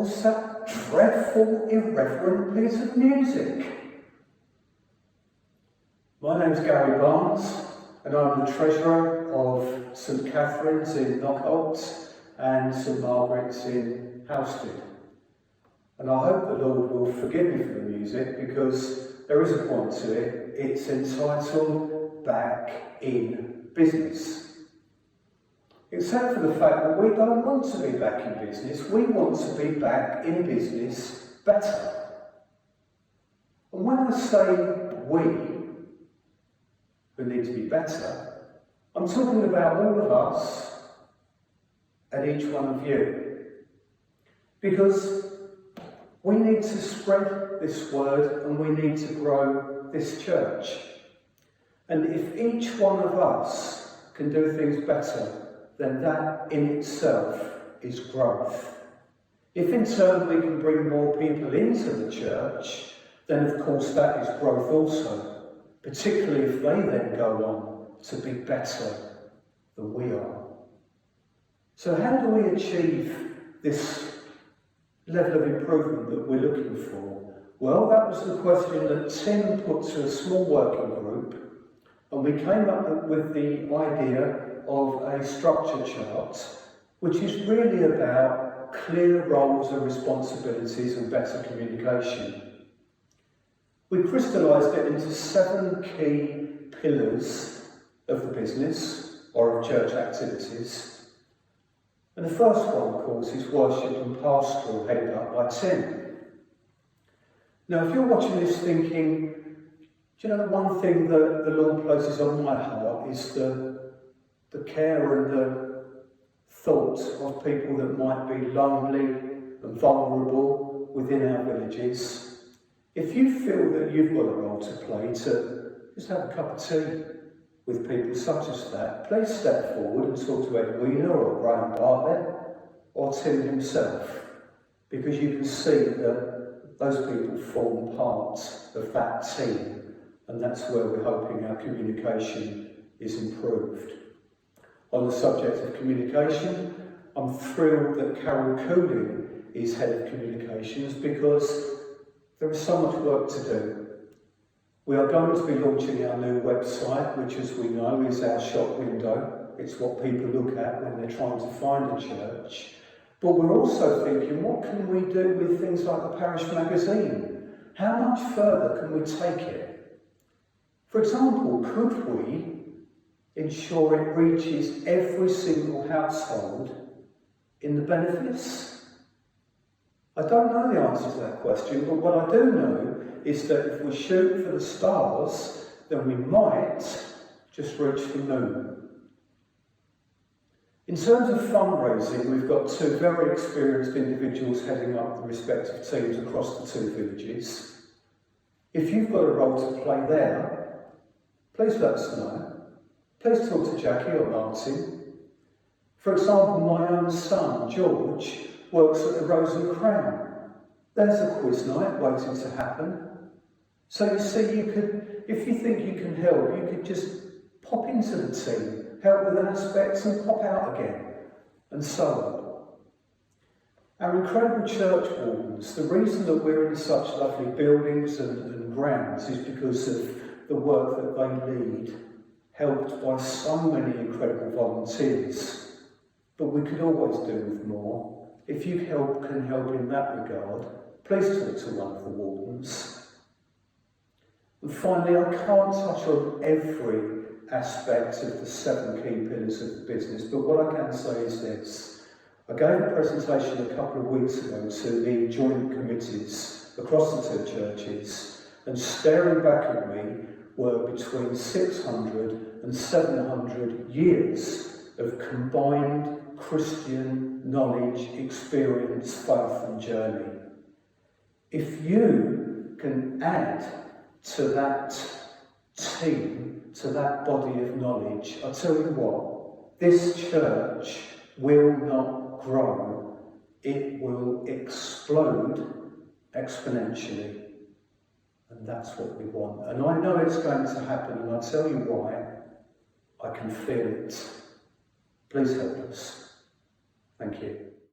was that dreadful, irreverent piece of music? My name's Gary Barnes, and I'm the treasurer of St Catherine's in Knockholt and St Margaret's in Halstead. And I hope the Lord will forgive me for the music, because there is a point to it. It's entitled Back in Business. Except for the fact that we don't want to be back in business, we want to be back in business better. And when I say we, who need to be better, I'm talking about all of us and each one of you. Because we need to spread this word and we need to grow this church. And if each one of us can do things better, then that in itself is growth. If in turn we can bring more people into the church, then of course that is growth also, particularly if they then go on to be better than we are. So how do we achieve this level of improvement that we're looking for? Well, that was the question that Tim put to a small working group, and we came up with the idea of a structure chart, which is really about clear roles and responsibilities and better communication. We crystallised it into 7 key pillars of the business or of church activities. And the first one, of course, is worship and pastoral, headed up by Tim. Now, if you're watching this thinking, do you know, the one thing that the Lord places on my heart is the care and the thought of people that might be lonely and vulnerable within our villages. If you feel that you've got a role to play to just have a cup of tea with people such as that, please step forward and talk to Edwina or Graham Bartlett or Tim himself, because you can see that those people form part of that team, and that's where we're hoping our communication is improved. On the subject of communication, I'm thrilled that Carol Cooling is head of communications, because there is so much work to do. We are going to be launching our new website, which, as we know, is our shop window. It's what people look at when they're trying to find a church. But we're also thinking, what can we do with things like the parish magazine? How much further can we take it? For example, could we ensure it reaches every single household in the benefice? I don't know the answer to that question, but what I do know is that if we shoot for the stars, then we might just reach the moon. In terms of fundraising, we've got 2 very experienced individuals heading up the respective teams across the 2 villages. If you've got a role to play there, please let us know. Please talk to Jackie or Martin. For example, my own son, George, works at the Rose and Crown. There's a quiz night waiting to happen. So you see, if you think you can help, you could just pop into the team, help with aspects and pop out again, and so on. Our incredible church wardens, the reason that we're in such lovely buildings and grounds is because of the work that they lead, helped by so many incredible volunteers. But we could always do with more. If you can help in that regard, please talk to one of the wardens. And finally, I can't touch on every aspect of the 7 key pillars of the business, but what I can say is this. I gave a presentation a couple of weeks ago to the joint committees across the 2 churches, and staring back at me were between 600 and 700 years of combined Christian knowledge, experience, faith and journey. If you can add to that team, to that body of knowledge, I tell you what, this church will not grow, it will explode exponentially. And that's what we want. And I know it's going to happen, and I'll tell you why. I can feel it. Please help us. Thank you.